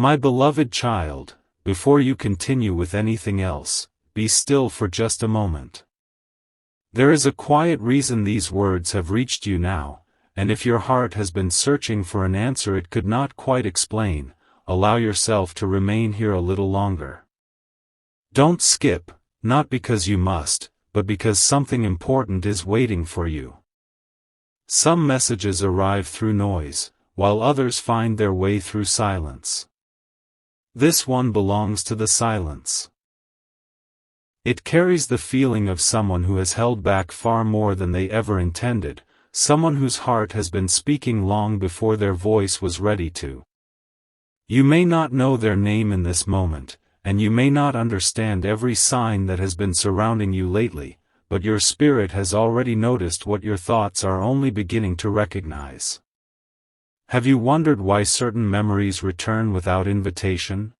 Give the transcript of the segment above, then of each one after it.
My beloved child, before you continue with anything else, be still for just a moment. There is a quiet reason these words have reached you now, and if your heart has been searching for an answer it could not quite explain, allow yourself to remain here a little longer. Don't skip, not because you must, but because something important is waiting for you. Some messages arrive through noise, while others find their way through silence. This one belongs to the silence. It carries the feeling of someone who has held back far more than they ever intended, someone whose heart has been speaking long before their voice was ready to. You may not know their name in this moment, and you may not understand every sign that has been surrounding you lately, but your spirit has already noticed what your thoughts are only beginning to recognize. Have you wondered why certain memories return without invitation?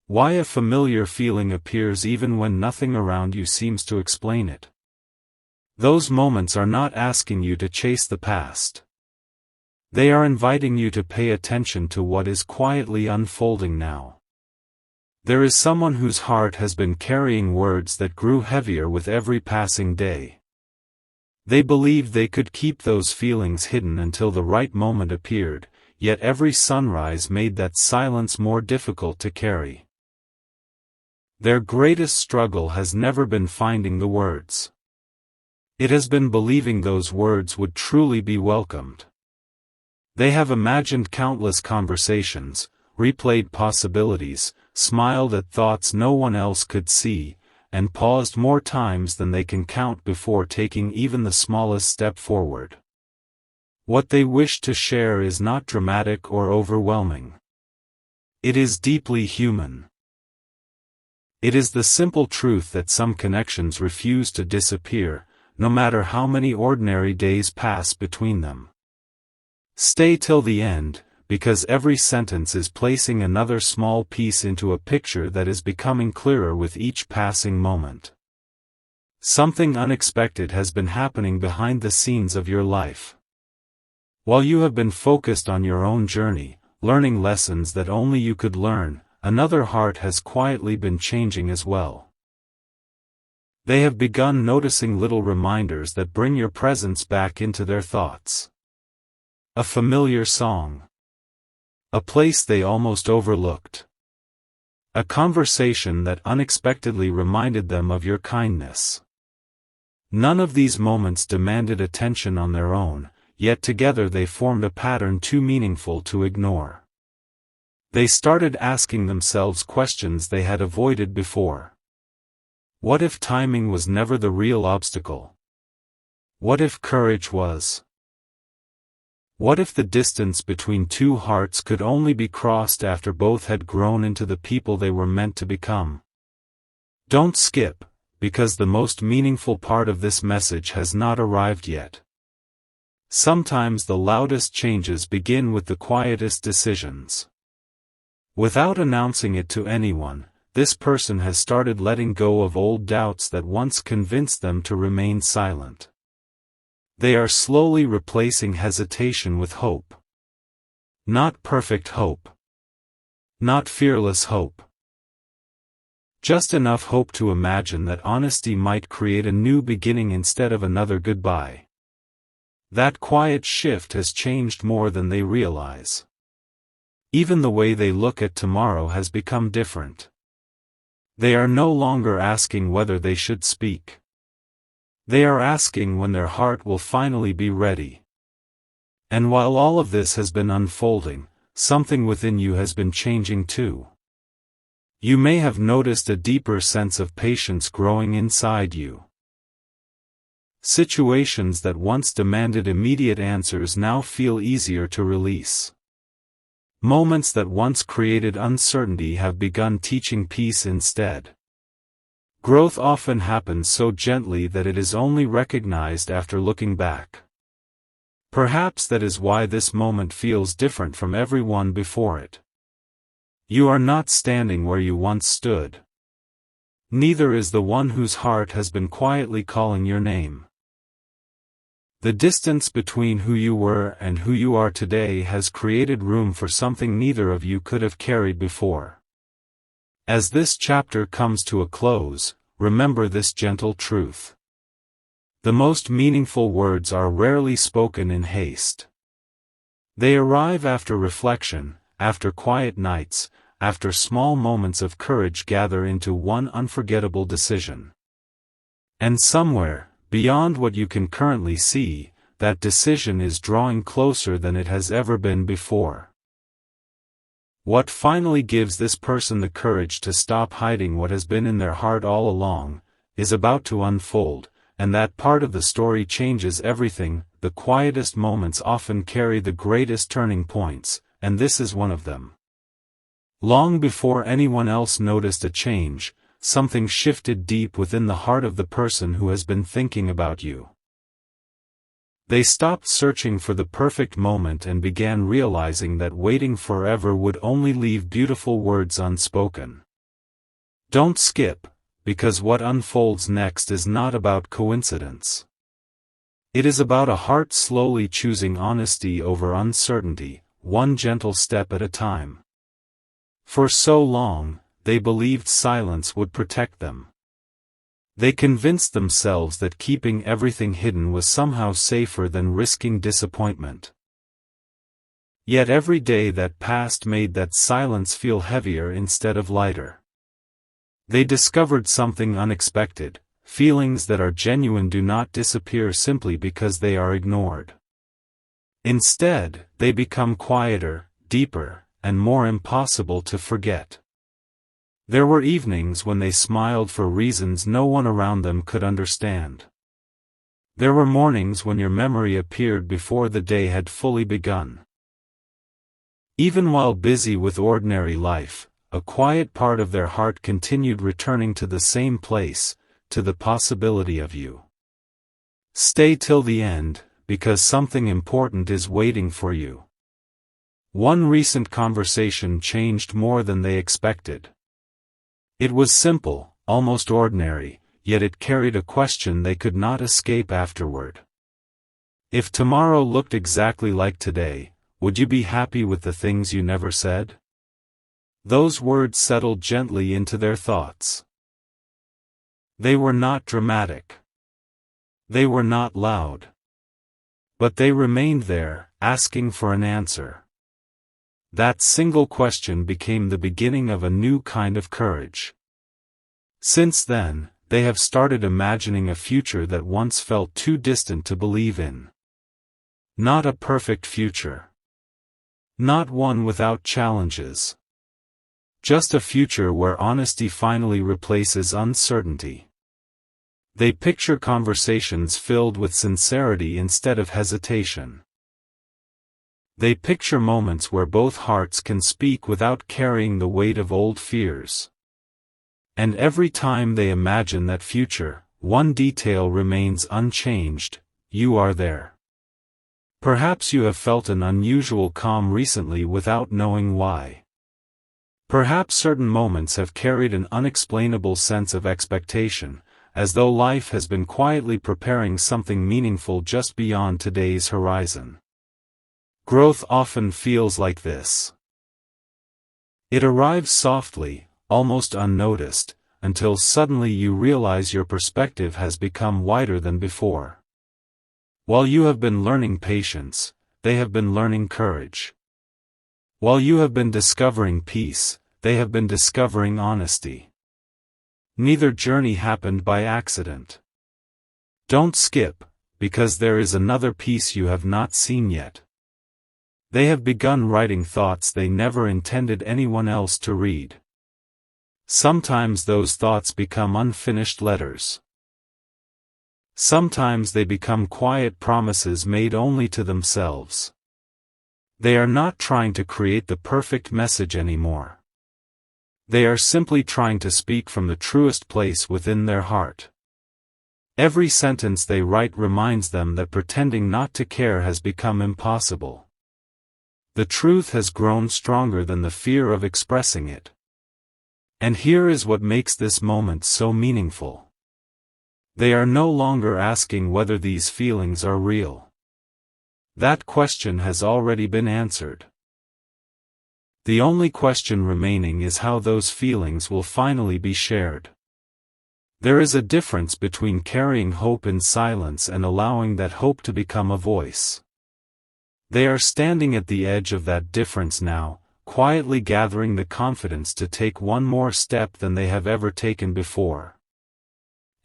Why a familiar feeling appears even when nothing around you seems to explain it? Those moments are not asking you to chase the past. They are inviting you to pay attention to what is quietly unfolding now. There is someone whose heart has been carrying words that grew heavier with every passing day. They believed they could keep those feelings hidden until the right moment appeared, yet every sunrise made that silence more difficult to carry. Their greatest struggle has never been finding the words. It has been believing those words would truly be welcomed. They have imagined countless conversations, replayed possibilities, smiled at thoughts no one else could see, and paused more times than they can count before taking even the smallest step forward. What they wish to share is not dramatic or overwhelming. It is deeply human. It is the simple truth that some connections refuse to disappear, no matter how many ordinary days pass between them. Stay till the end, because every sentence is placing another small piece into a picture that is becoming clearer with each passing moment. Something unexpected has been happening behind the scenes of your life. While you have been focused on your own journey, learning lessons that only you could learn, another heart has quietly been changing as well. They have begun noticing little reminders that bring your presence back into their thoughts. A familiar song. A place they almost overlooked. A conversation that unexpectedly reminded them of your kindness. None of these moments demanded attention on their own, yet together they formed a pattern too meaningful to ignore. They started asking themselves questions they had avoided before. What if timing was never the real obstacle? What if courage was? What if the distance between two hearts could only be crossed after both had grown into the people they were meant to become? Don't skip, because the most meaningful part of this message has not arrived yet. Sometimes the loudest changes begin with the quietest decisions. Without announcing it to anyone, this person has started letting go of old doubts that once convinced them to remain silent. They are slowly replacing hesitation with hope. Not perfect hope. Not fearless hope. Just enough hope to imagine that honesty might create a new beginning instead of another goodbye. That quiet shift has changed more than they realize. Even the way they look at tomorrow has become different. They are no longer asking whether they should speak. They are asking when their heart will finally be ready. And while all of this has been unfolding, something within you has been changing too. You may have noticed a deeper sense of patience growing inside you. Situations that once demanded immediate answers now feel easier to release. Moments that once created uncertainty have begun teaching peace instead. Growth often happens so gently that it is only recognized after looking back. Perhaps that is why this moment feels different from everyone before it. You are not standing where you once stood. Neither is the one whose heart has been quietly calling your name. The distance between who you were and who you are today has created room for something neither of you could have carried before. As this chapter comes to a close, remember this gentle truth. The most meaningful words are rarely spoken in haste. They arrive after reflection, after quiet nights, after small moments of courage gather into one unforgettable decision. And somewhere, beyond what you can currently see, that decision is drawing closer than it has ever been before. What finally gives this person the courage to stop hiding what has been in their heart all along, is about to unfold, and that part of the story changes everything. The quietest moments often carry the greatest turning points, and this is one of them. Long before anyone else noticed a change, something shifted deep within the heart of the person who has been thinking about you. They stopped searching for the perfect moment and began realizing that waiting forever would only leave beautiful words unspoken. Don't skip, because what unfolds next is not about coincidence. It is about a heart slowly choosing honesty over uncertainty, one gentle step at a time. For so long, they believed silence would protect them. They convinced themselves that keeping everything hidden was somehow safer than risking disappointment. Yet every day that passed made that silence feel heavier instead of lighter. They discovered something unexpected: feelings that are genuine do not disappear simply because they are ignored. Instead, they become quieter, deeper, and more impossible to forget. There were evenings when they smiled for reasons no one around them could understand. There were mornings when your memory appeared before the day had fully begun. Even while busy with ordinary life, a quiet part of their heart continued returning to the same place, to the possibility of you. Stay till the end, because something important is waiting for you. One recent conversation changed more than they expected. It was simple, almost ordinary, yet it carried a question they could not escape afterward. If tomorrow looked exactly like today, would you be happy with the things you never said? Those words settled gently into their thoughts. They were not dramatic. They were not loud. But they remained there, asking for an answer. That single question became the beginning of a new kind of courage. Since then, they have started imagining a future that once felt too distant to believe in. Not a perfect future. Not one without challenges. Just a future where honesty finally replaces uncertainty. They picture conversations filled with sincerity instead of hesitation. They picture moments where both hearts can speak without carrying the weight of old fears. And every time they imagine that future, one detail remains unchanged: you are there. Perhaps you have felt an unusual calm recently without knowing why. Perhaps certain moments have carried an unexplainable sense of expectation, as though life has been quietly preparing something meaningful just beyond today's horizon. Growth often feels like this. It arrives softly, almost unnoticed, until suddenly you realize your perspective has become wider than before. While you have been learning patience, they have been learning courage. While you have been discovering peace, they have been discovering honesty. Neither journey happened by accident. Don't skip, because there is another piece you have not seen yet. They have begun writing thoughts they never intended anyone else to read. Sometimes those thoughts become unfinished letters. Sometimes they become quiet promises made only to themselves. They are not trying to create the perfect message anymore. They are simply trying to speak from the truest place within their heart. Every sentence they write reminds them that pretending not to care has become impossible. The truth has grown stronger than the fear of expressing it. And here is what makes this moment so meaningful. They are no longer asking whether these feelings are real. That question has already been answered. The only question remaining is how those feelings will finally be shared. There is a difference between carrying hope in silence and allowing that hope to become a voice. They are standing at the edge of that difference now, quietly gathering the confidence to take one more step than they have ever taken before.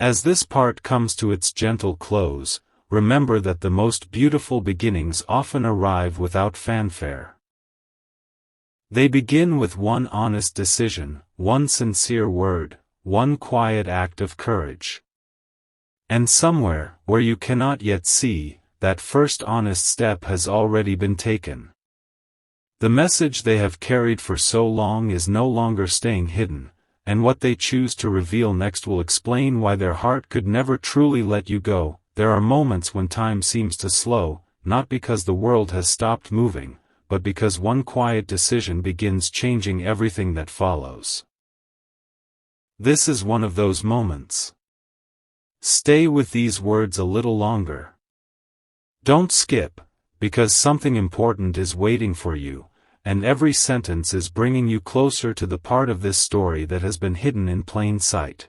As this part comes to its gentle close, remember that the most beautiful beginnings often arrive without fanfare. They begin with one honest decision, one sincere word, one quiet act of courage. And somewhere, where you cannot yet see, that first honest step has already been taken. The message they have carried for so long is no longer staying hidden, and what they choose to reveal next will explain why their heart could never truly let you go. There are moments when time seems to slow, not because the world has stopped moving, but because one quiet decision begins changing everything that follows. This is one of those moments. Stay with these words a little longer. Don't skip, because something important is waiting for you, and every sentence is bringing you closer to the part of this story that has been hidden in plain sight.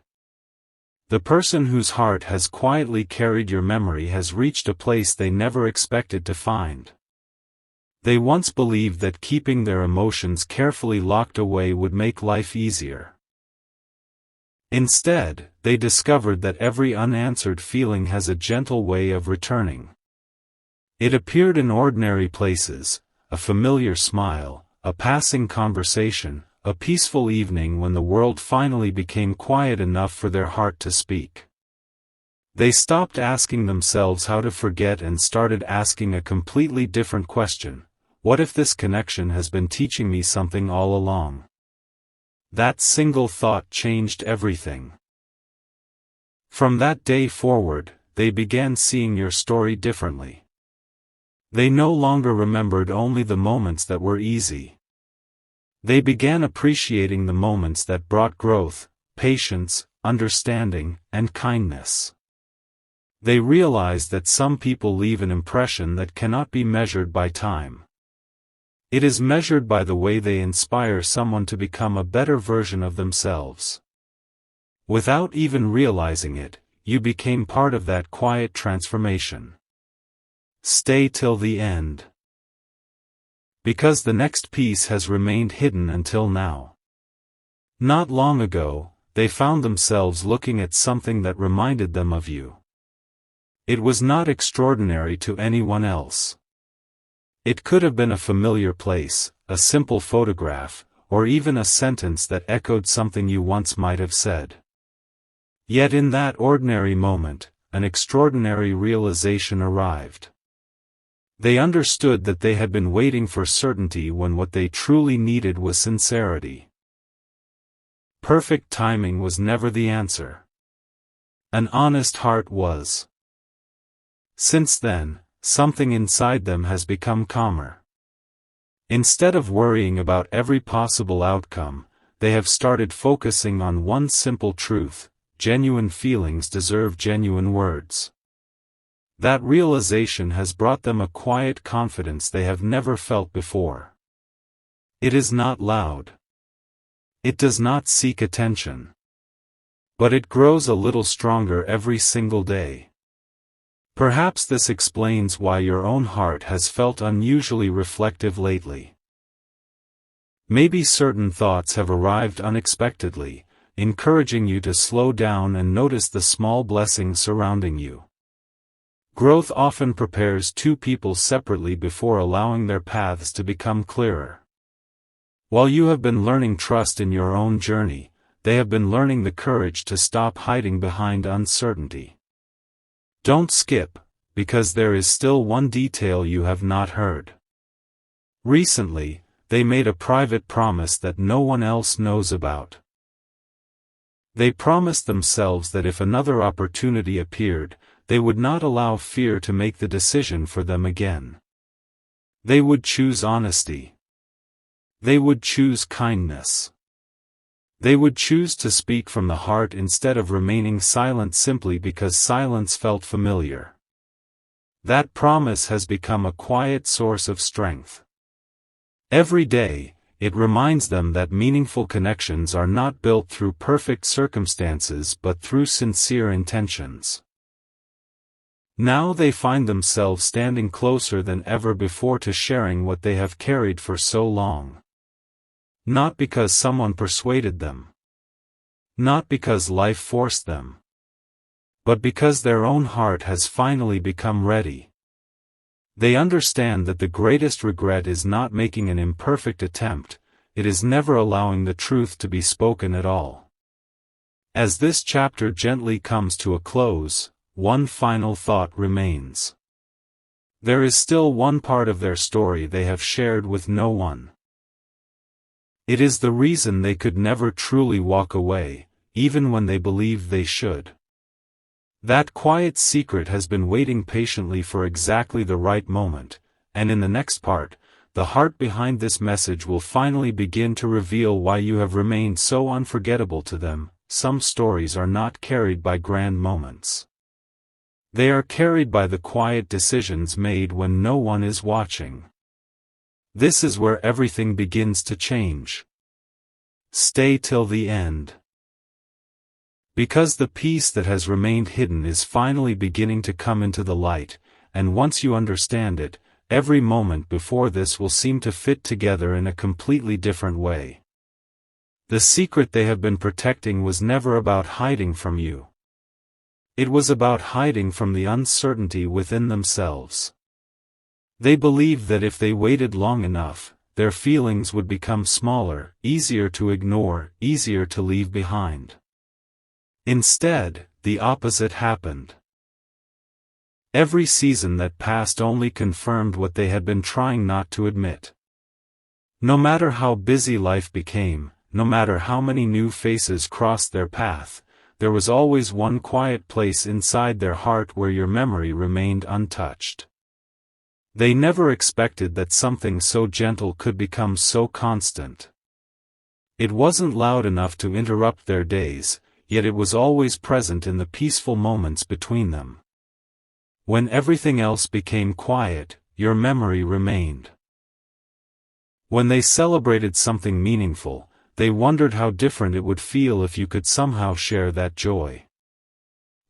The person whose heart has quietly carried your memory has reached a place they never expected to find. They once believed that keeping their emotions carefully locked away would make life easier. Instead, they discovered that every unanswered feeling has a gentle way of returning. It appeared in ordinary places, a familiar smile, a passing conversation, a peaceful evening when the world finally became quiet enough for their heart to speak. They stopped asking themselves how to forget and started asking a completely different question: what if this connection has been teaching me something all along? That single thought changed everything. From that day forward, they began seeing your story differently. They no longer remembered only the moments that were easy. They began appreciating the moments that brought growth, patience, understanding, and kindness. They realized that some people leave an impression that cannot be measured by time. It is measured by the way they inspire someone to become a better version of themselves. Without even realizing it, you became part of that quiet transformation. Stay till the end. Because the next piece has remained hidden until now. Not long ago, they found themselves looking at something that reminded them of you. It was not extraordinary to anyone else. It could have been a familiar place, a simple photograph, or even a sentence that echoed something you once might have said. Yet in that ordinary moment, an extraordinary realization arrived. They understood that they had been waiting for certainty when what they truly needed was sincerity. Perfect timing was never the answer. An honest heart was. Since then, something inside them has become calmer. Instead of worrying about every possible outcome, they have started focusing on one simple truth: genuine feelings deserve genuine words. That realization has brought them a quiet confidence they have never felt before. It is not loud. It does not seek attention. But it grows a little stronger every single day. Perhaps this explains why your own heart has felt unusually reflective lately. Maybe certain thoughts have arrived unexpectedly, encouraging you to slow down and notice the small blessings surrounding you. Growth often prepares two people separately before allowing their paths to become clearer. While you have been learning trust in your own journey, they have been learning the courage to stop hiding behind uncertainty. Don't skip, because there is still one detail you have not heard. Recently, they made a private promise that no one else knows about. They promised themselves that if another opportunity appeared, they would not allow fear to make the decision for them again. They would choose honesty. They would choose kindness. They would choose to speak from the heart instead of remaining silent simply because silence felt familiar. That promise has become a quiet source of strength. Every day, it reminds them that meaningful connections are not built through perfect circumstances but through sincere intentions. Now they find themselves standing closer than ever before to sharing what they have carried for so long. Not because someone persuaded them. Not because life forced them. But because their own heart has finally become ready. They understand that the greatest regret is not making an imperfect attempt, it is never allowing the truth to be spoken at all. As this chapter gently comes to a close, one final thought remains. There is still one part of their story they have shared with no one. It is the reason they could never truly walk away, even when they believed they should. That quiet secret has been waiting patiently for exactly the right moment, and in the next part, the heart behind this message will finally begin to reveal why you have remained so unforgettable to them. Some stories are not carried by grand moments. They are carried by the quiet decisions made when no one is watching. This is where everything begins to change. Stay till the end. Because the piece that has remained hidden is finally beginning to come into the light, and once you understand it, every moment before this will seem to fit together in a completely different way. The secret they have been protecting was never about hiding from you. It was about hiding from the uncertainty within themselves. They believed that if they waited long enough, their feelings would become smaller, easier to ignore, easier to leave behind. Instead, the opposite happened. Every season that passed only confirmed what they had been trying not to admit. No matter how busy life became, no matter how many new faces crossed their path, there was always one quiet place inside their heart where your memory remained untouched. They never expected that something so gentle could become so constant. It wasn't loud enough to interrupt their days, yet it was always present in the peaceful moments between them. When everything else became quiet, your memory remained. When they celebrated something meaningful, they wondered how different it would feel if you could somehow share that joy.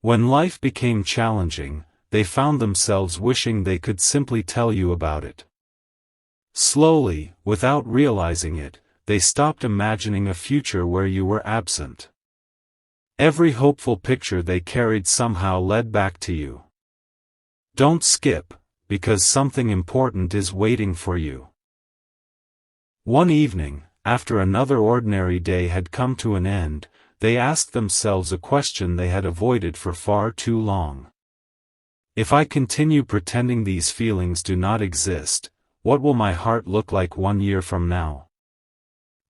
When life became challenging, they found themselves wishing they could simply tell you about it. Slowly, without realizing it, they stopped imagining a future where you were absent. Every hopeful picture they carried somehow led back to you. Don't skip, because something important is waiting for you. One evening, after another ordinary day had come to an end, they asked themselves a question they had avoided for far too long. If I continue pretending these feelings do not exist, what will my heart look like 1 year from now?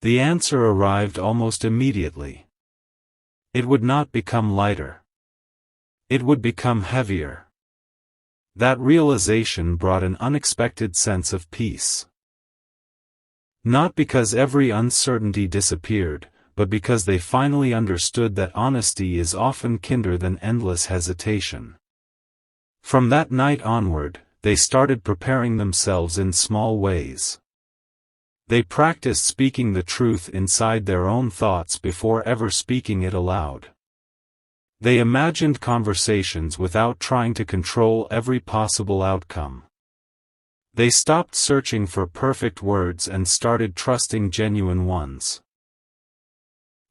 The answer arrived almost immediately. It would not become lighter. It would become heavier. That realization brought an unexpected sense of peace. Not because every uncertainty disappeared, but because they finally understood that honesty is often kinder than endless hesitation. From that night onward, they started preparing themselves in small ways. They practiced speaking the truth inside their own thoughts before ever speaking it aloud. They imagined conversations without trying to control every possible outcome. They stopped searching for perfect words and started trusting genuine ones.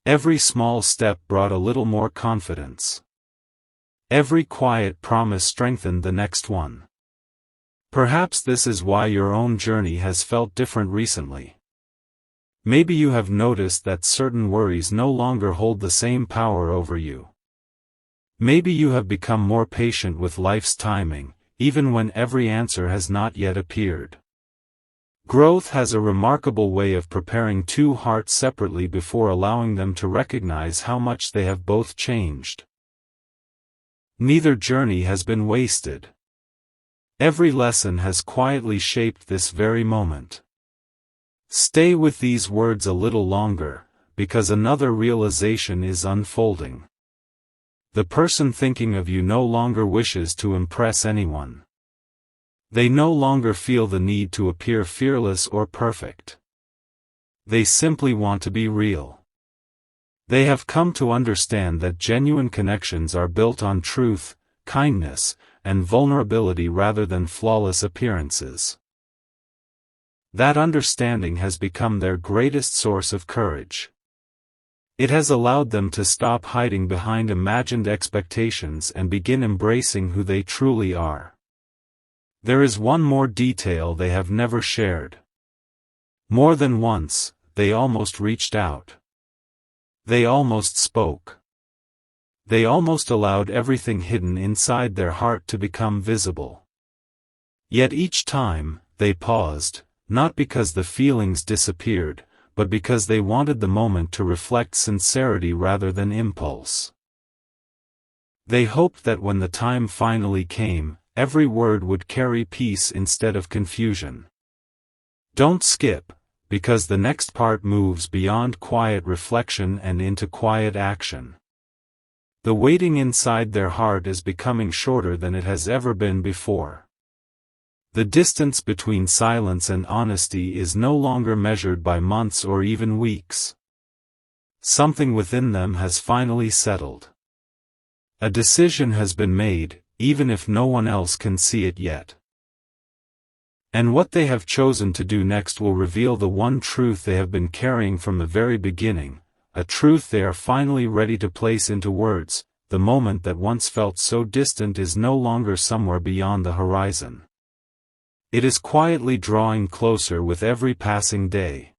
Every small step brought a little more confidence. Every quiet promise strengthened the next one. Perhaps this is why your own journey has felt different recently. Maybe you have noticed that certain worries no longer hold the same power over you. Maybe you have become more patient with life's timing, even when every answer has not yet appeared. Growth has a remarkable way of preparing two hearts separately before allowing them to recognize how much they have both changed. Neither journey has been wasted. Every lesson has quietly shaped this very moment. Stay with these words a little longer, because another realization is unfolding. The person thinking of you no longer wishes to impress anyone. They no longer feel the need to appear fearless or perfect. They simply want to be real. They have come to understand that genuine connections are built on truth, kindness, and vulnerability rather than flawless appearances. That understanding has become their greatest source of courage. It has allowed them to stop hiding behind imagined expectations and begin embracing who they truly are. There is one more detail they have never shared. More than once, they almost reached out. They almost spoke. They almost allowed everything hidden inside their heart to become visible. Yet each time, they paused, not because the feelings disappeared, but because they wanted the moment to reflect sincerity rather than impulse. They hoped that when the time finally came, every word would carry peace instead of confusion. Don't skip, because the next part moves beyond quiet reflection and into quiet action. The waiting inside their heart is becoming shorter than it has ever been before. The distance between silence and honesty is no longer measured by months or even weeks. Something within them has finally settled. A decision has been made, even if no one else can see it yet. And what they have chosen to do next will reveal the one truth they have been carrying from the very beginning, a truth they are finally ready to place into words. The moment that once felt so distant is no longer somewhere beyond the horizon. It is quietly drawing closer with every passing day.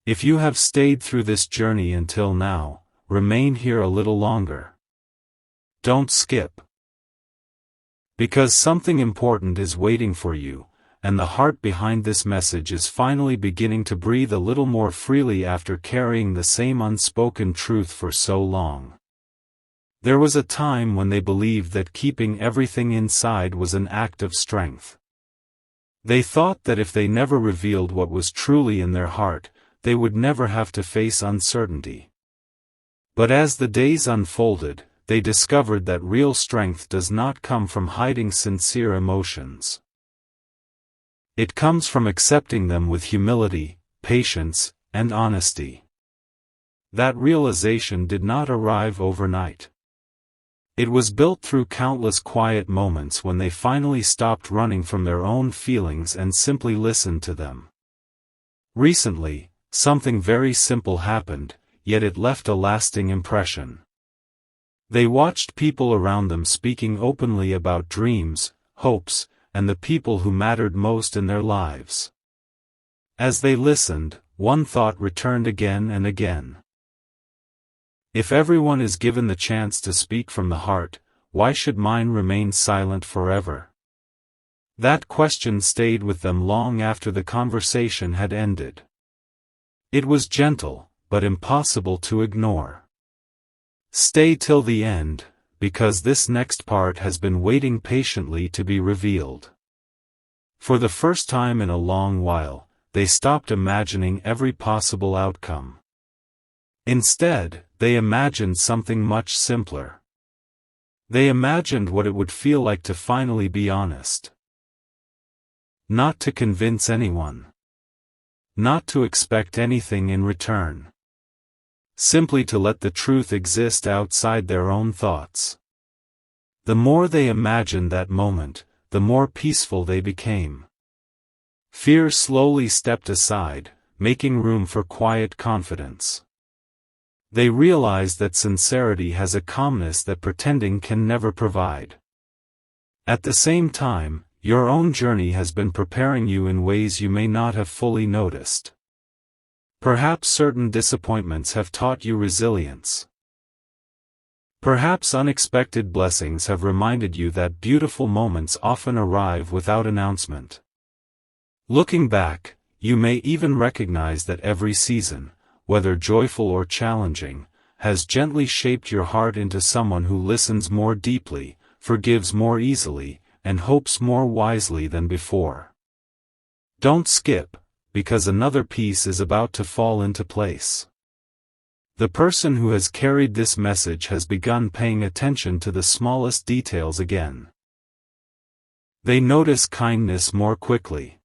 If you have stayed through this journey until now, remain here a little longer. Don't skip. Because something important is waiting for you, and the heart behind this message is finally beginning to breathe a little more freely after carrying the same unspoken truth for so long. There was a time when they believed that keeping everything inside was an act of strength. They thought that if they never revealed what was truly in their heart, they would never have to face uncertainty. But as the days unfolded, they discovered that real strength does not come from hiding sincere emotions. It comes from accepting them with humility, patience, and honesty. That realization did not arrive overnight. It was built through countless quiet moments when they finally stopped running from their own feelings and simply listened to them. Recently, something very simple happened, yet it left a lasting impression. They watched people around them speaking openly about dreams, hopes, and the people who mattered most in their lives. As they listened, one thought returned again and again. If everyone is given the chance to speak from the heart, why should mine remain silent forever? That question stayed with them long after the conversation had ended. It was gentle, but impossible to ignore. Stay till the end, because this next part has been waiting patiently to be revealed. For the first time in a long while, they stopped imagining every possible outcome. Instead, they imagined something much simpler. They imagined what it would feel like to finally be honest. Not to convince anyone. Not to expect anything in return. Simply to let the truth exist outside their own thoughts. The more they imagined that moment, the more peaceful they became. Fear slowly stepped aside, making room for quiet confidence. They realized that sincerity has a calmness that pretending can never provide. At the same time, your own journey has been preparing you in ways you may not have fully noticed. Perhaps certain disappointments have taught you resilience. Perhaps unexpected blessings have reminded you that beautiful moments often arrive without announcement. Looking back, you may even recognize that every season, whether joyful or challenging, has gently shaped your heart into someone who listens more deeply, forgives more easily, and hopes more wisely than before. Don't skip, because another piece is about to fall into place. The person who has carried this message has begun paying attention to the smallest details again. They notice kindness more quickly.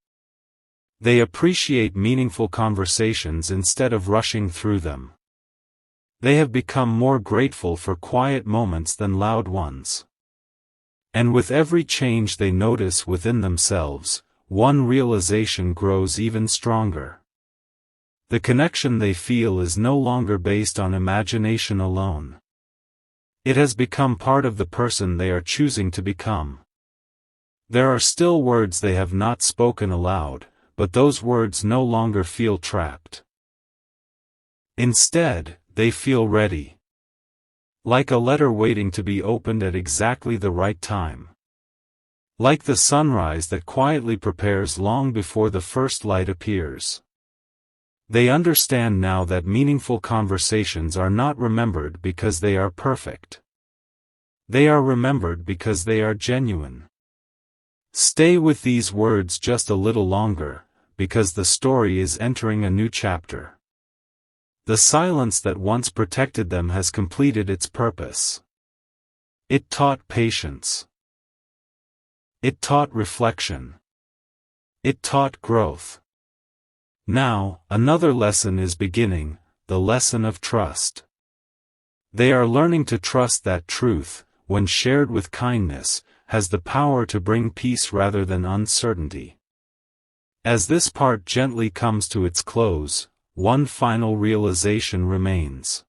They appreciate meaningful conversations instead of rushing through them. They have become more grateful for quiet moments than loud ones. And with every change they notice within themselves, one realization grows even stronger. The connection they feel is no longer based on imagination alone. It has become part of the person they are choosing to become. There are still words they have not spoken aloud, but those words no longer feel trapped. Instead, they feel ready. Like a letter waiting to be opened at exactly the right time. Like the sunrise that quietly prepares long before the first light appears. They understand now that meaningful conversations are not remembered because they are perfect. They are remembered because they are genuine. Stay with these words just a little longer, because the story is entering a new chapter. The silence that once protected them has completed its purpose. It taught patience. It taught reflection. It taught growth. Now, another lesson is beginning, the lesson of trust. They are learning to trust that truth, when shared with kindness, has the power to bring peace rather than uncertainty. As this part gently comes to its close, one final realization remains.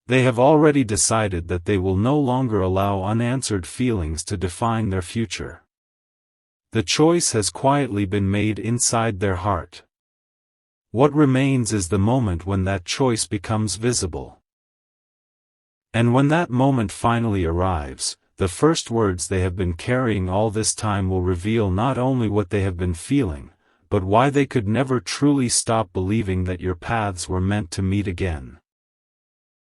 They have already decided that they will no longer allow unanswered feelings to define their future. The choice has quietly been made inside their heart. What remains is the moment when that choice becomes visible. And when that moment finally arrives, the first words they have been carrying all this time will reveal not only what they have been feeling, but why they could never truly stop believing that your paths were meant to meet again.